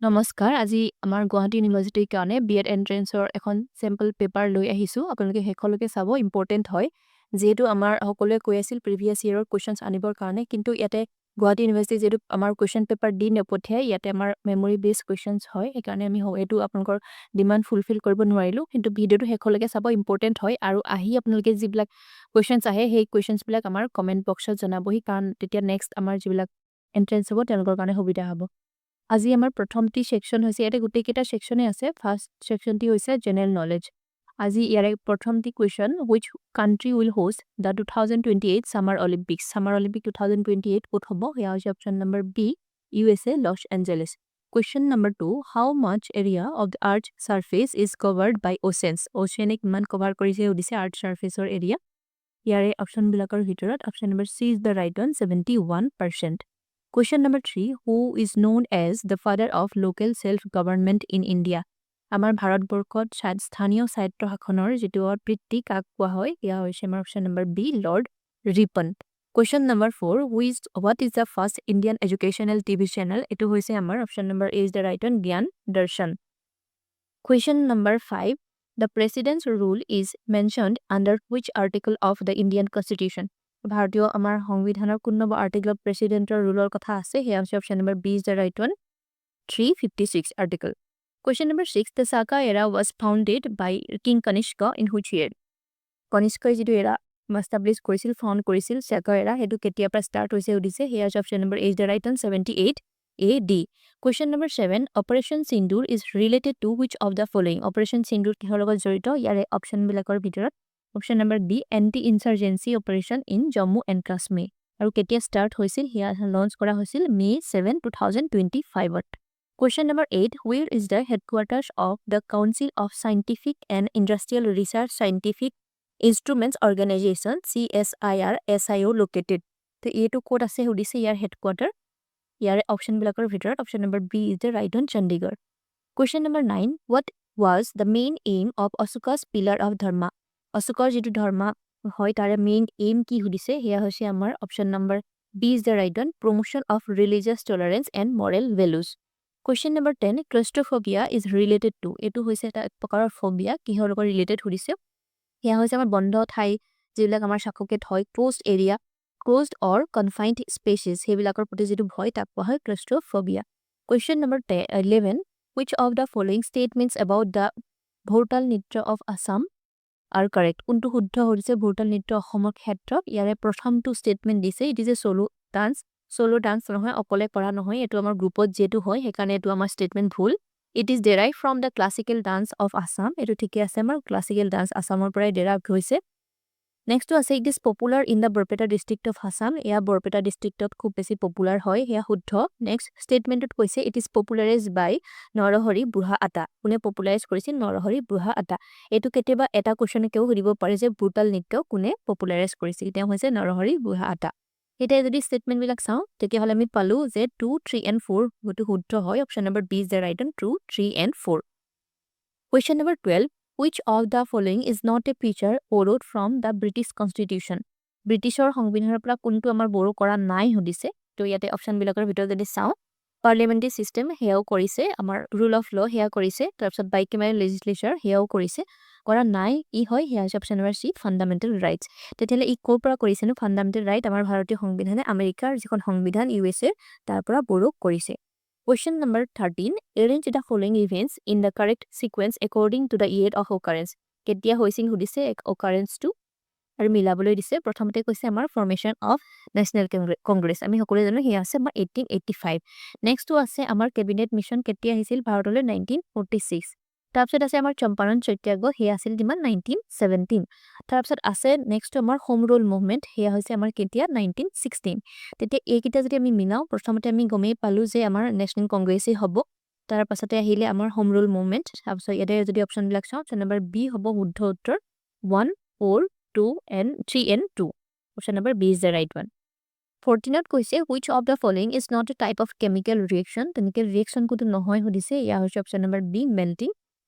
নমস্কাৰ আজি আমাৰ গুৱাহাটী ইউনিভাৰ্চিটিৰ কাৰণে বিএড এন্ট্ৰেন্সৰ এখন চেম্পল পেপাৰ লৈ আহিছোঁ আপোনালোকে শেষলৈকে চাব ইম্পৰ্টেণ্ট হয় যিহেতু আমাৰ সকলোৱে কৈ আছিল প্ৰিভিয়াছ ইয়েৰৰ কুৱেশ্যনছ আনিবৰ কাৰণে কিন্তু ইয়াতে গুৱাহাটী ইউনিভাৰ্চিটি যিহেতু আমাৰ কুৱেশ্যন পেপাৰ দি নপঠিয়াই ইয়াতে আমাৰ মেমৰি বেছড কুৱেশ্যনছ হয় সেইকাৰণে আমি এইটো আপোনালোকৰ ডিমাণ্ড ফুলফিল কৰিব নোৱাৰিলোঁ কিন্তু ভিডিঅ'টো শেষলৈকে চাব ইম্পৰ্টেণ্ট হয় আৰু আহি আপোনালোকে যিবিলাক কুৱেশ্যনছ আহে সেই কুৱেশ্যনছবিলাক আমাৰ কমেণ্ট বক্সত জনাবহি কাৰণ তেতিয়া নেক্সট আমাৰ যিবিলাক এন্ট্ৰেন্স হ'ব তেওঁলোকৰ কাৰণে সুবিধা হ'ব আজি আমাৰ প্ৰথমটি সেকশন হৈছে ইয়াতে গোটেইকেইটা সেকশনে আছে ফাৰ্ষ্ট সেকশনটি হৈছে জেনাৰেল নলেজ আজি ইয়াৰে প্ৰথমটি question which country will host the 2028 Summer Olympics 2028 ক'ত হ'ব সেয়া হৈছে option number B USA Los Angeles question number 2 how much area of the earth's surface is covered by oceans ocean কিমান cover কৰিছে সুধিছে earth surfaceৰ area ইয়াৰে অপশ্যনবিলাকৰ ভিতৰত option number C is the right one 71% Question number 3 Who is known as the father of local self-government in India? আমাৰ ভাৰতবৰ্ষত স্থানীয় স্বায়ত্ত শাসনৰ যিটো পিতৃ কাক কোৱা হয় এয়া হৈছে আমাৰ option number B Lord Ripon Question number 4 What is the first Indian educational TV channel? এটো হৈছে আমাৰ option number A is the right one জ্ঞান দৰ্শন Question number 5 The president's rule is mentioned under which article of the Indian Constitution? ভাৰতীয় আমাৰ সংবিধানৰ কোন number আৰ্টিকলত প্ৰেসিডেন্টৰ ৰুলৰ কথা আছে হেয়া হৈছে option number B is the right one 356 article Question number 6 The Saka era was founded by King Kanishka in which year কনিষ্কই যিটো এৰা এস্টাবলিশ কৰিছিল ফাউণ্ড কৰিছিল সাকা এৰা হেতু কেতিয়াৰ পৰা ষ্টাৰ্ট হৈছে উদিছে হেয়া হৈছে option number A is the right one 78 AD Question number 7 Operation Sindoor is related to which of the following Operation Sindoor কিহৰ লগত জড়িত ইয়াৰে অপশ্যন বিলাকৰ ভিতৰত option number B anti insurgency operation in Jammu and Kashmir আৰু কেতিয়া ষ্টাৰ্ট হৈছিল হিয়া লঞ্চ কৰা হৈছিল মে 7 2025 Question number 8 Where is the headquarters of the Council of Scientific and Industrial Research Scientific Instruments Organization CSIR SIO located তো এইটো কোড আছে সুধিছে ইয়াৰ হেডকোয়াৰ্টাৰ ইয়াৰ অপশ্যন বিলাকৰ ভিতৰত option number B is the right one Chandigarh Question number 9 What was the main aim of Ashoka's pillar of dharma অশোকৰ যিটো ধৰ্মা হয় তাৰে মেইন এইম কি সুধিছে হেয়া হৈছে আমাৰ option number B is the right one promotion of religious tolerance and moral values Question number 10 Claustrophobia is related to এটো হৈছে এটা প্ৰকাৰৰ ফোবিয়া কিহৰ লগত ৰিলেটেড সুধিছে হেয়া হৈছে আমাৰ বন্ধ ঠাই যিবিলাক আমাৰ শাককেট হয় ক্লোজড এৰিয়া ক্লোজড অৰ কনফাইন্ড স্পেচেছ সেইবিলাকৰ প্ৰতি যিটো ভয় তাক কোৱা হয় ক্লাষ্ট্ৰোফোবিয়া Question number 11 Which of the following statements about the Bhotal Nitya of Assam are correct কোনটো শুদ্ধ হৈছে ভোটাল নৃত্য অসমৰ ক্ষেত্ৰত ইয়াৰে প্ৰথমটো স্টেটমেন্ট দিছে it is a solo dance নহয় অকলে কৰা নহয় এটো আমাৰ গ্ৰুপত যেটো হয় হেকাৰণে এটো আমাৰ স্টেটমেন্ট ভুল it is derive from the classical dance of Assam এটো ঠিকে আছে আমাৰ ক্লাছিকেল ডান্স আসামৰ পৰাই ডেৰাইভ হৈছে নেক্সট আছে it is popular in the Barpeta district of Assam এয়া বৰপেটা ডিস্ট্ৰিক্টত খুব বেছি পপুলাৰ হয় হেয়া শুদ্ধ নেক্সট স্টেটমেন্টত কৈছে ইট ইজ পপুলাৰাইজ বাই নৰহৰি বুঢ়া আটা কোনে পপুলাৰাইজ কৰিছিল নৰহৰি বুঢ়া আটা এটো কেতিয়াবা এটা কোৱেশ্চনে কেও সুধিব পাৰে যে ভোটাল নৃত্য কোনে পপুলাৰাইজ কৰিছিল তেওঁ হৈছে নৰহৰি বুঢ়া আটা এটা যদি স্টেটমেন্ট বিলাক চাও তেতিয়া হলে আমি পালো যে 2 3 and 4 গটো শুদ্ধ হয় option number B is the right one 2 3 and 4 Question number 12 Which of the following is not a feature borrowed from the British Constitution? ব্ৰিটিছৰ সংবিধানৰ পৰা কোনটো আমাৰ বড়ো কৰা নাই সুধিছে তো ইয়াতে অপশ্যন বিলাকৰ ভিতৰত যদি চাও পাৰ্লিয়ামেণ্টাৰী সিস্টেম হেয়াও কৰিছে আমাৰ ৰুল অফ ল হেয়া কৰিছে তাৰপিছত বাইকেমেন লেজিসলেচাৰ হেয়াও কৰিছে কৰা নাই ই হয় হেয়া অপশ্যন নম্বৰ সি ফান্ডামেন্টাল ৰাইটস তেতিয়ালে ই কোৰ পৰা কৰিছে নো ফান্ডামেন্টাল ৰাইট আমাৰ ভাৰতীয় সংবিধানে আমেৰিকাৰ যিখন সংবিধান ইউএছএ তাৰ পৰা বড়ো কৰিছে Question number 13 Arrange the following events in the correct sequence according to the year of occurrence কেতিয়া হৈছিল সুধিছে occurrence to আৰু মিলাবলৈ দিছে প্ৰথমতে কৈছে আমাৰ ফৰ্মেশন অফ নেশনাল কংগ্ৰেছ আমি সকলোৱে জানো হি আছে আমাৰ 1885 নেক্সটটো আছে আমাৰ কেবিনেট মিশন কেতিয়া আহিছিল ভাৰতলৈ 1946 তাৰপিছত আছে আমাৰ চম্পাৰণ সত্যাগ্ৰহ হি আছিল দিমান 1917 তাৰপিছত আছে নেক্সট আমাৰ হোম ৰুল মুভমেন্ট হেয়া হৈছে আমাৰ কেতিয়া 1916 তেতিয়া এইকিটা যদি আমি মিলাও প্ৰথমতে আমি গমেই পালো যে আমাৰ নেশনাল কংগ্ৰেছই হ'ব তাৰ পাছতে আহিলে আমাৰ হোম ৰুল মুভমেন্ট তাৰপিছত ইয়াতে যদি অপচন বিলাক চাও নম্বৰ বি হ'ব শুদ্ধ উত্তৰ 1 4 2 and 3 and 2 option number B is the right one 14th কৈছে which of the following is not a type of chemical reaction chemical reaction কোটো নহয় সুধিছে ইয়া হৈছে option number B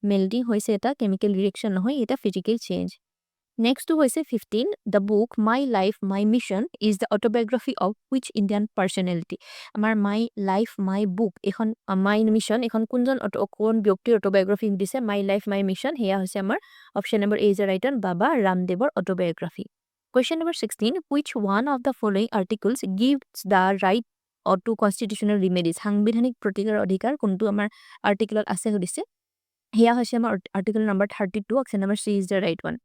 melting হৈছে এটা chemical reaction নহয় এটা physical change Next to hoise 15, the book My Life, My Mission is the autobiography of which Indian personality? Amar My Life, My Book, ekhon My Mission, ekhon kunjon kon byoktir autobiography dise My Life, My Mission, heya hoise amar option number A is the right one, Baba Ramdever autobiography. Question number 16, which one of the following articles gives the right or to constitutional remedies? Sangbidhanik protikar adhikar kuntu amar article ase hodise. Heya hoise amar article number 32, option number C is the right one.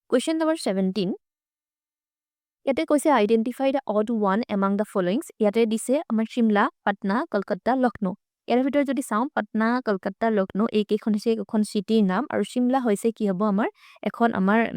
Question number 17. Yate koise identify the odd one among the followings. Yate dise amar Shimla, Patna, Kolkata, Lucknow. Yare bhitor jodi saum Patna, Kolkata, Lucknow ekekhon hoise ekhon city nam aru Shimla hoise ki hobo amar ekhon amar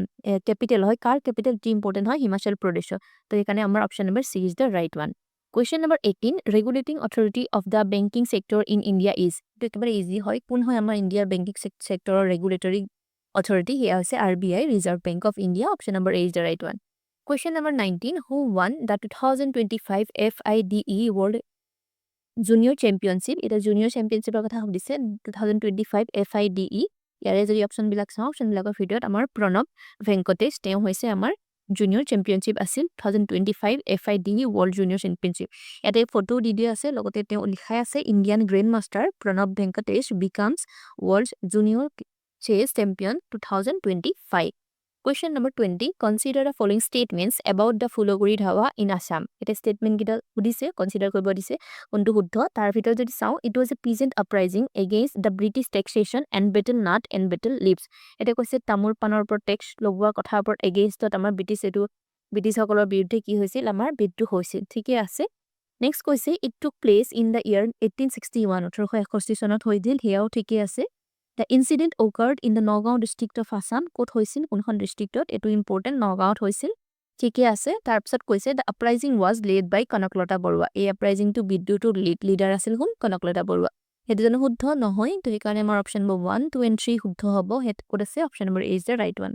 capital hoy. Kar capital ti important hoy Himachal Pradesh. To ekane amar option number C is the right one. Question number 18, regulating authority of the banking sector in India is. To ekabare easy hoy kun hoy amar India banking sector regulatory authority. Here is RBI, Reserve Bank of India. Option number A is the right one. Question number 19, who won the 2025 FIDE World Junior Championship? It is Junior Championship of 2025 FIDE. Yare jodi option bilak sa option bilakor video amar Pranab Venkatesh teo hoise amar Junior Championship asil 2025 FIDE World Junior Championship. Yate photo video ase logote teo likhai ase Indian Grandmaster Pranab Venkatesh becomes World Junior Chess Champion 2025. Question number 20. Consider the following statements about the Fulaguri Dhawa in Assam. It is statement kita udise consider koibo dise untu huddho tar bhitor jodi sao it was a peasant uprising against the British taxation and betel nut and betel leaves. Ete koise tamul panor upor tax logwa kotha upor against to amar British etu British hokolor biruddhe ki hoisil amar bidru hoisil thike ase. Next koise it took place in the year 1861 1861 sonot hoidil heao thike ase. The incident occurred in the Nagaon district of Assam. Kot hoisil kunhon district ot etu important Nagaon hoisil thike ase. Tar pisot koise the uprising was led by Kanaklata Barua. A uprising to biddu to leader asil hun Kanaklata Barua. Hetu jano huddho nohoy to ekane amar option number 1 2 and 3 huddho hobo. Het kot ase option number A is the right one.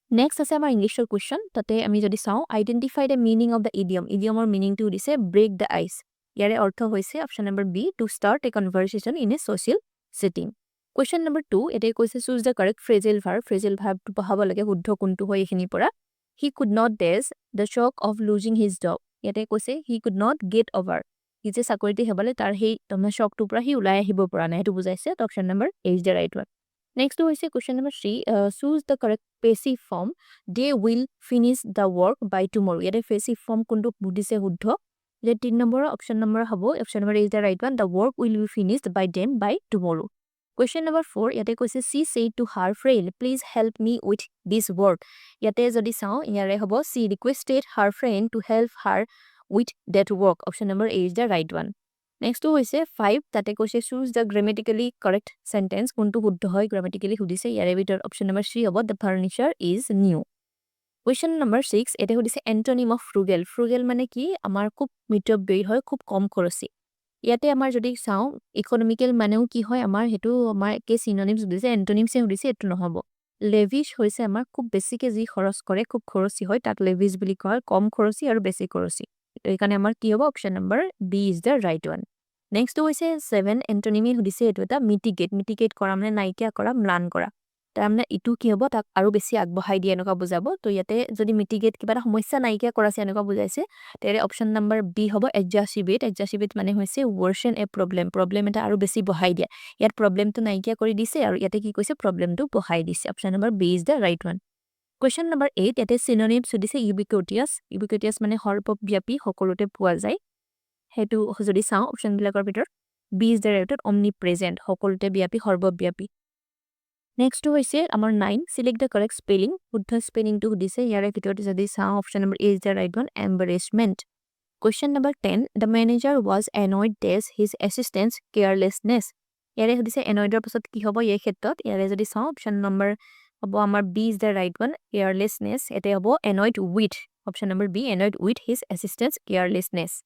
Next ase amar English question tate ami jodi sao identify the meaning of the idiom. Idiom or meaning to dise break the ice. Yare ortho hoise option number B, to start a conversation in a social setting. Question number 2, ete koise choose the correct phrasal verb. Phrasal verb to pahabo lage huddho kuntu hoy ekhini pora. He could not dash the shock of losing his job. Yate koise he could not get over. He je sakoriti hebale tar hei tomna shock tu pora hi ulai ahibo pora na etu bujaise. Option number A is the right one. Next to hoise question number 3, choose the correct passive form. They will finish the work by tomorrow. Yate passive form kuntu budise huddho. Je 3 number option number habo. Option number A is the right one. The work will be finished by them by tomorrow. Question number 4, yate koise she said to her friend, please help me with this work. Yate jodi sao yare hobo she requested her friend to help her with that work. Option number A is the right one. Next to hoise 5, tate koise choose the grammatically correct sentence. Kuntu huddho hoy grammatically hudise yare bitor option number 3 hobo the furniture is new. Question number 6, ete hudise antonym of frugal. Frugal mane ki amar khub mitobbeir hoy khub kom khorosi. Yate amar jodi sao economical maneu ki hoy amar hetu amar ke synonyms dise antonyms e dise etu nohobo. Lavish hoise amar khub beshi ke ji khoros kore khub khorosi hoy tak lavish bili koy kom khorosi aru beshi khorosi. Ekane amar ki hobo option number B is the right one. Next hoise 7, antonym e dise etu eta mitigate. Mitigate kora mane naikia kora mlan kora. Tamne itu ki hobo tak aru beshi agbohai di enoka bujabo. To yate jodi mitigate kiba ta samossya naikia korasi enoka bujaise tere option number B hobo exacerbate. Exacerbate mane hoise worsen a problem. Problem eta aru beshi bohai dia. Yat problem to naikia kori dise aru yate ki koise problem to bohai dise. Option number B is the right one. Question number 8, yate synonyms dise ubiquitous. Ubiquitous mane সর্বব্যাপী সকলোতে পোৱা যায়. হেতু যদি চাও option বিলাকৰ ভিতৰ B is the right one. Omnipresent সকলোতে ব্যাপী সর্বব্যাপী. Next hoise amar 9, select the correct spelling. Buddha spelling to dise yare bhitor jodi sao option number A is the right one. Embarrassment. Question number 10, the manager was annoyed at his assistant's carelessness. Yare dise annoyed er pasot ki hobo ye khetrot yare jodi sao option number hobo amar B is the right one. Carelessness ete hobo annoyed with. Option number B, annoyed with his assistant's carelessness.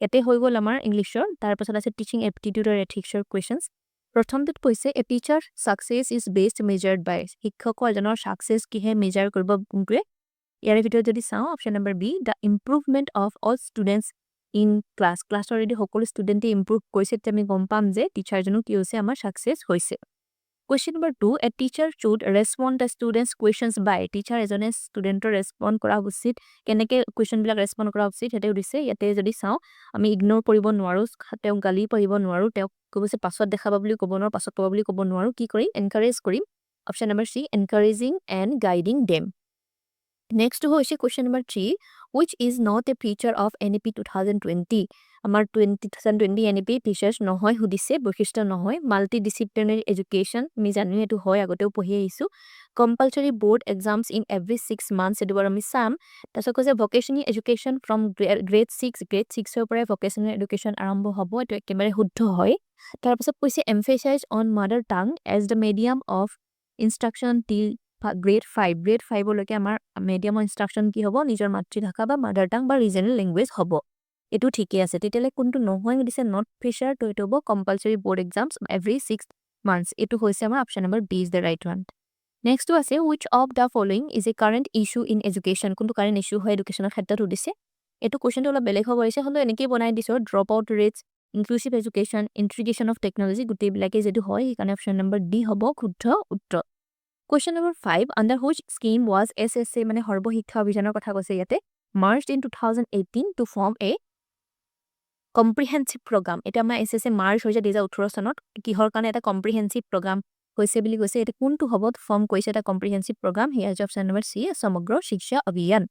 Ete hoi gol amar Englishor tar pasot ase teaching aptitude or ethics questions. প্ৰথমটোত কৈছে a teacher success is best measured by. শিক্ষকৰ এজনৰ success কিহে measure কৰিব কোনটোৱে ইয়াৰ ভিতৰত যদি চাও option number B, the improvement of all students in class. Class already সকলো student improve কৰিছে তে আমি গম পাম যে টিচাৰ জনো কি হৈছে আমাৰ success হৈছে. Question number 2, a teacher should respond the students' questions by. Teacher এজনে student respond কৰা উচিত কেনেকে question বিলাক respond কৰা উচিত হেতে উদিছে ইয়াতে যদি চাও আমি ignore কৰিব নোৱাৰো তেও গালি পাৰিব নোৱাৰো তেও কবছে পাছত দেখাবা বুলি ক'ব নোৱাৰো পাছত ক'ব বুলি ক'ব নোৱাৰো কি কৰিম encourage কৰিম option number C, encouraging and guiding them. Next হৈছে question number 3, which is not a feature of NEP 2020. আমাৰ 2020 NEP features নহয় হুদিছে বৈশিষ্ট্য নহয় multidisciplinary education আমি জানো এটো হয় আগতেও পঢ়ি আহিছো compulsory board exams in every 6 months এটো আমি চাম তাছত কৈছে vocational education from grade 6 ৰ পৰা vocational education আৰম্ভ হ'ব এটো একেবাৰে শুদ্ধ হয় তাৰ পাছত কৈছে emphasize on mother tongue as the medium of instruction till grade 5 লৈকে আমাৰ medium of instruction কি হ'ব নিজৰ মাতৃভাষা বা mother tongue বা regional language হ'ব এটো ঠিকই আছে তেতিয়ালে কোনটো নহয় দিছে not feature তো এটো হ'ব compulsory board exams every 6 months এটো হৈছে আমাৰ option number B is the right one. Next to আছে which of the following is a current issue in education কোনটো current issue হয় educationৰ ক্ষেত্ৰত উদিছে এটো কোৱেশ্চনটো অলপ বেলেগ হ'ব হৈছে হলো এনেকৈ বনাই দিছো drop out rates inclusive education integration of technology গোটেই বিলাকে যেটো হয় সেইকাৰণে option number D হ'ব শুদ্ধ উত্তৰ. Question number 5, under which scheme was SSA মানে সৰ্বশিক্ষা অভিযানৰ কথা কৈছে ইয়াতে merged in 2018 to form a comprehensive program এটা আমাৰ SSA merge হৈছে 2018 চনত কিহৰ কাৰণে এটা comprehensive program হৈছে বুলি কৈছে এটা কোনটো হ'ব ফৰ্ম কৰিছে এটা comprehensive program here is option number C সমগ্ৰ শিক্ষা অভিযান.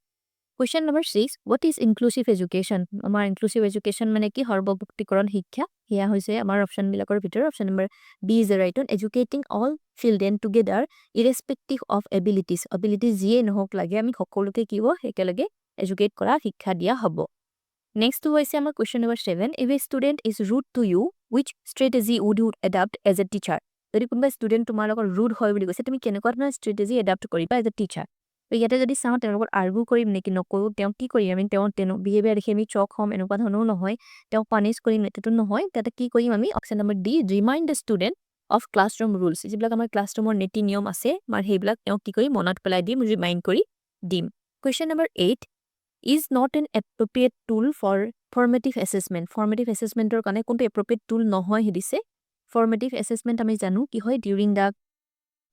Question number 6, what is inclusive education আমাৰ inclusive education মানে কি সৰ্বভুক্তিকৰণ শিক্ষা হিয়া হৈছে আমাৰ অপচন বিলাকৰ ভিতৰত option number B is the right one educating all children together irrespective of abilities যিয়ে নহওক লাগে আমি সকলোকে কিව একেলগে এডুকেট কৰা শিক্ষা দিয়া হ'ব. Next হৈছে আমাৰ question number 7, if a student is rude to you which strategy would you adopt as a teacher যদি কোনোবা ষ্টুডেন্ট তোমাৰ লগত rude হয় বুলি কৈছে তুমি কেনেকুৱা ধৰণৰ strategy adopt কৰিবা as a teacher তো ইয়াতে যদি চাও তেওঁৰ লগত আৰ্গু কৰিম নেকি নকৰো তেওঁ কি কৰিম আমি তেওঁ বিহেভিয়াৰ দেখি আমি চক হম এনেকুৱা ধৰণৰ নহয় তেওঁ পানিশ কৰিম এটো নহয় তাতে কি কৰিম আমি option number D remind the student of classroom rules যিবিলাক আমাৰ ক্লাছৰুমৰ নীতি নিয়ম আছে মাৰ সেইবিলাক তেওঁ কি কৰিম মনত পেলাই দিম ৰিমাইন্ড কৰি দিম. Question number 8, is not an appropriate tool for formative assessment ৰ কাৰণে কোনটো appropriate tool নহয় হিদিছে formative assessment আমি জানো কি হয় during the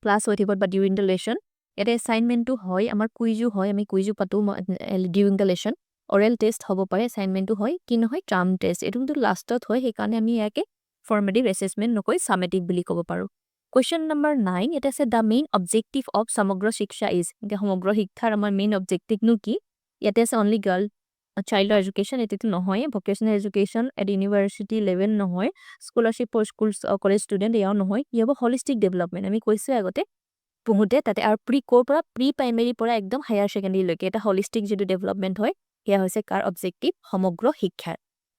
class হৈ থিবত বা during the lesson এটা assignment টো হয় আমাৰ কুইজো হয় আমি কুইজো পাতো during the lesson oral test হ'ব পাৰে assignment টো হয় কি নহয় term test এটো কিন্তু লাষ্টত হয় সেই কাৰণে আমি ইয়াকে formative assessment নকৈ summative বুলি ক'ব পাৰো. Question number 9, এটা আছে the main objective of সমগ্ৰ শিক্ষা is যে সমগ্ৰ শিক্ষাৰ আমাৰ main objective নো কি ইয়াতে আছে only girl child education এটো নহয় vocational education at university level নহয় scholarship for schools college student ইয়াও নহয় কি হ'ব holistic development আমি কৈছো আগতে পহুতে তাতে আৰু প্ৰি কোৰ পৰা প্ৰি প্ৰাইমাৰী পৰা একদম হায়াৰ সেকেন্ডাৰী লৈকে এটা holistic যেটো ডেভেলপমেন্ট হয় হিয়া হৈছে কাৰ অবজেক্টিভ সমগ্ৰ শিক্ষাৰ.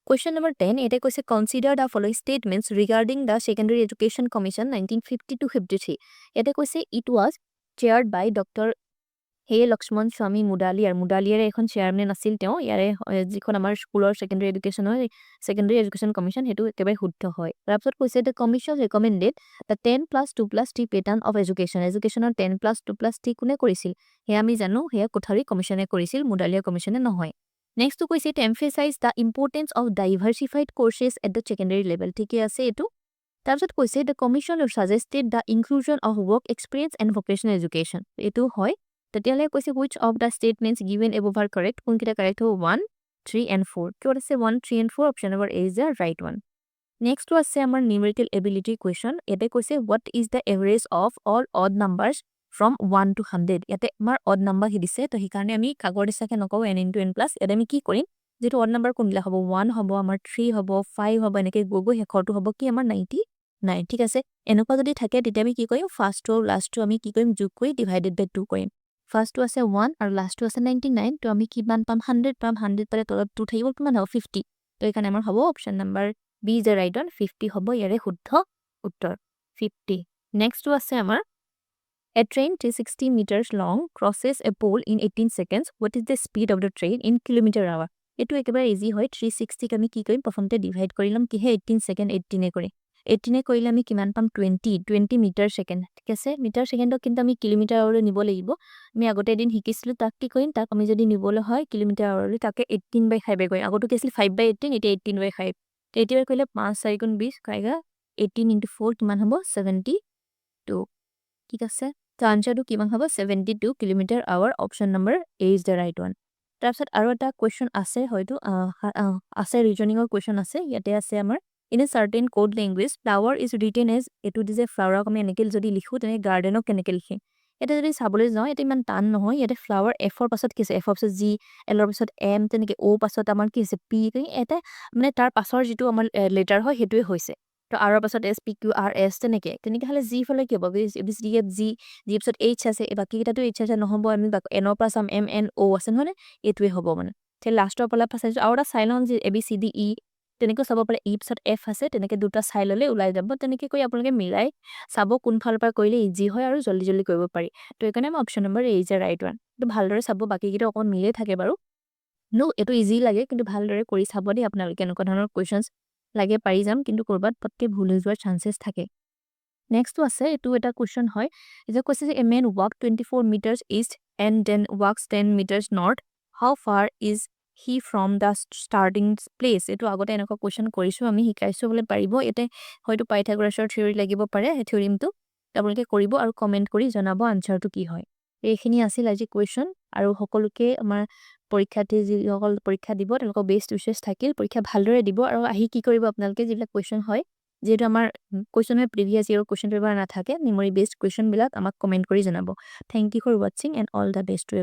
Question number 10, এটা কৈছে consider the following statements regarding the secondary education commission 1950 to 53 এটা কৈছে it was chaired by Dr. হে লক্ষ্মণ স্বামী মুডালিয়াৰ এখন চেয়াৰম্যান আছিল তেওঁ ইয়াৰে যিখন আমাৰ স্কুলৰ সেকেন্ডাৰী এডুকেশন কমিশন হেতু একেবাৰে শুদ্ধ হয় তাৰপিছত কৈছে the commission recommended the 10+2+3 pattern of educationৰ 10+2+3 কোনে কৰিছিল হে আমি জানো হে কোঠাৰী কমিশনে কৰিছিল মুডালিয়াৰ কমিশনে নহয়. Next to কৈছে to emphasize the importance of diversified courses at the secondary level ঠিকই আছে এটো তাৰপিছত কৈছে the commission suggested the inclusion of work experience and vocational education এটো হয় তেতিয়ালে কৈছে which of the statements given above are correct কোন কিটা correct হ'ব 1 3 and 4 কি আছে 1 3 and 4 option number A is the right one. Next আছে আমাৰ numerical ability question এতে কৈছে what is the average of all odd numbers from 1 to 100 ইয়াতে আমাৰ odd number হিদিছে তো হি কাৰণে আমি কাগৰ দিছাকে নকও n into n plus এতে আমি কি কৰিম যেটো odd number কোনলা হ'ব 1 হ'ব আমাৰ 3 হ'ব 5 হ'ব এনেকে গগো হেখৰটো হ'ব কি আমাৰ 99 ঠিক আছে এনেকুৱা যদি থাকে তেতিয়া আমি কি কৰিম ফাৰ্স্ট আৰু লাস্ট টো আমি কি কৰিম যোগ কৰি ডিভাইডেড বাই 2 কৰিম ফাৰ্স্ট টো আছে 1 আৰু লাস্ট টো আছে 99 তো আমি কিমান পাম 100 পাম 100 পালে তলত 2 থাকিব কিমান হ'ব 50 তো এখানে আমাৰ হ'ব option number B is the right one 50 হ'ব ইয়াৰে শুদ্ধ উত্তৰ 50. Next টো আছে আমাৰ a train 360 meters long crosses a pole in 18 seconds what is the speed of the train in kilometer/hour এটো একেবাৰে ইজি হয় 360 আমি কি কৰিম প্ৰথমতে ডিভাইড কৰিলাম কি হে 18 সেকেন্ড 18 এ কৰি 18 এ কৰিলে আমি কিমান পাম 20 মিটাৰ সেকেন্ড ঠিক আছে মিটাৰ সেকেন্ডক কিন্তু আমি কিলোমিটাৰ আৱৰলৈ নিব লাগিব আমি আগতে এদিন শিকিছিলো তাক কি কৰিম তাক আমি যদি নিবলৈ হয় কিলোমিটাৰ আৱৰলৈ তাকে 18/5 এ কৰিম আগতো কি আছিল 5/18 এতিয়া 18/5 তো এতিয়া কৰিলে 5 4 গুণ 20 কাইগা 18 into 4 কিমান হ'ব 72 2 ঠিক আছে তো আনসাৰটো কিমান হ'ব 72 kilometre hour option number A is the right one তাৰপিছত আৰু এটা কুৱেশ্যন আছে হয়তো আছে ৰিজনিঙৰ কুৱেশ্যন আছে ইয়াতে আছে আমাৰ in a certain code language flower is written as এটো দিছে ফ্লাৱাৰক আমি এনেকে যদি লিখো তেনে গাৰ্ডেনক কেনেকে লিখিম এটা যদি চাবলৈ যাওঁ এটা ইমান টান নহয় ইয়াতে ফ্লাৱাৰ এফৰ পাছত কি আছে এফৰ পাছত জি এলৰ পাছত এম তেনেকে অ পাছত আমাৰ কি আছে পি এটা মানে তাৰ পাছৰ যিটো আমাৰ লেটাৰ হয় সেইটোৱে হৈছে তো আৰৰ পাছত S P Q R S তেনেকে হলে জি ফলে কি হ'ব জি এফ জি জি পাছত এইচ আছে বাকী কেইটাতো এইচ আছে নহ'ব আমি এনৰ পৰা চাম এম এন অ' আছে নহয় এইটোৱে হ'ব মানে তে লাষ্টৰ পৰা চাইছো আৰু এটা চাই লওঁ যে A B C D E তেনেকৈ চাব পাৰে ই পিছত এফ আছে তেনেকে দুটা চাই ল'লে ওলাই যাব তেনেকে কৈ আপোনালোকে মিলাই চাব কোনফালৰ পৰা কৰিলে ইজি হয় আৰু জল্দি জল্দি কৰিব পাৰি তো এইকাৰণে মই option number A is the right one তো ভালদৰে চাব বাকীকেইটা অকণ মিলে থাকে বাৰু এইটো ইজি লাগে কিন্তু ভালদৰে কৰি চাব দেই আপোনালোকে এনেকুৱা ধৰণৰ কুৱেশ্যনছ লাগে পাৰি যাম কিন্তু ক'ৰবাত পটকে ভুল হৈ যোৱাৰ চান্সেছ থাকে নেক্সটটো আছে এইটো এটা কুৱেশ্যন হয় যে কৈছে যে a man walk 24 metres east and then walks 10 metres north how far is he from the starting place এইটো আগতে এনেকুৱা কুৱেশ্যন কৰিছোঁ আমি শিকাইছোঁ বোলে পাৰিব ইয়াতে হয়তো পাইথাগোৰাছৰ থিয়ৰী লাগিব পাৰে সেই থিয়ৰিমটো আপোনালোকে কৰিব আৰু কমেণ্ট কৰি জনাব আনচাৰটো কি হয় এইখিনি আছিল আজি কুৱেশ্যন আৰু সকলোকে আমাৰ পৰীক্ষাৰ্থী যিসকল পৰীক্ষা দিব তেওঁলোকৰ বেষ্ট উইচেছ থাকিল পৰীক্ষা ভালদৰে দিব আৰু আহি কি কৰিব আপোনালোকে যিবিলাক কুৱেশ্যন হয় যেহেতু আমাৰ কুৱেশ্যন হয় প্ৰিভিয়াছ ইয়েৰৰ কুৱেশ্যন পেপাৰ নাথাকে মেমৰি বেছড কুৱেশ্যনবিলাক আমাক কমেণ্ট কৰি জনাব থেংক ইউ ফৰ ৱাচিং and all the best two